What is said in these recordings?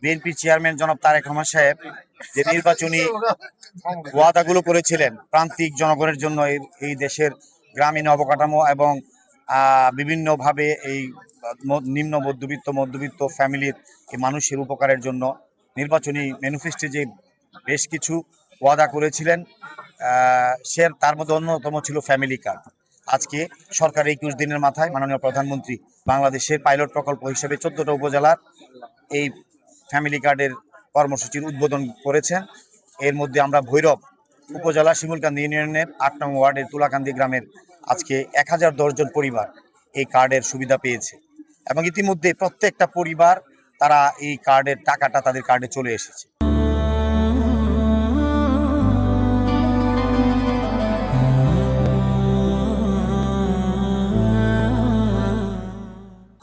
BNP chairman জনাব তারেক রহমান সাহেব যে নির্বাচনী ওয়াদাগুলো করেছিলেন প্রান্তিক জনগণের জন্য, এই দেশের গ্রামীণ অবকাঠামো এবং বিভিন্নভাবে এই নিম্ন মধ্যবিত্ত ফ্যামিলির এই মানুষের উপকারের জন্য নির্বাচনী ম্যানিফেস্টো যে বেশ কিছু ওয়াদা করেছিলেন, তার মধ্যে অন্যতম ছিল ফ্যামিলি কার্ড। আজকে সরকার 21 দিনের মাথায় মাননীয় প্রধানমন্ত্রী বাংলাদেশের পাইলট প্রকল্প হিসেবে 14টা উপজেলার এই ফ্যামিলি কার্ডের কর্মসূচির উদ্বোধন করেছেন। এর মধ্যে আমরা ভৈরব উপজেলা শিমুলকান্দি ইউনিয়নের 8 নং ওয়ার্ডের তুলাকান্দি গ্রামের আজকে 1010 জন পরিবার এই কার্ডের সুবিধা পেয়েছে এবং ইতিমধ্যে প্রত্যেকটা পরিবার তারা এই কার্ডের টাকাটা তাদের কার্ডে চলে এসেছে।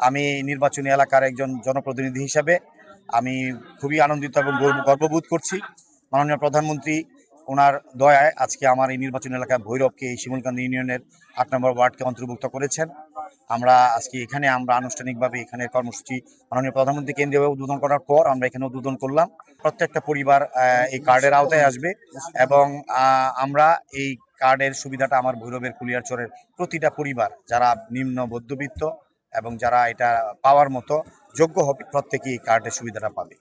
আমি নির্বাচনী এলাকার একজন জনপ্রতিনিধি হিসাবে আমি খুবই আনন্দিত এবং গর্ববোধ করছি। মাননীয় প্রধানমন্ত্রী ওনার দয়ায় আজকে আমার এই নির্বাচনী এলাকা ভৈরবকে এই শিমুলকান্দি ইউনিয়নের 8 নম্বর ওয়ার্ডকে অন্তর্ভুক্ত করেছেন। আমরা আজকে এখানে আনুষ্ঠানিকভাবে এখানে কর্মসূচি মাননীয় প্রধানমন্ত্রী কেন্দ্রীয়ভাবে উদ্বোধন করার পর আমরা এখানে উদ্বোধন করলাম। প্রত্যেকটা পরিবার এই কার্ডের আওতায় আসবে এবং আমরা এই কার্ডের সুবিধাটা আমার ভৈরবের কুলিয়ারচরের প্রতিটা পরিবার যারা নিম্ন মধ্যবিত্ত এবং যারা এটা পাওয়ার মতো যোগ্য হবে প্রত্যেকেই এই কার্ডের সুবিধাটা পাবে।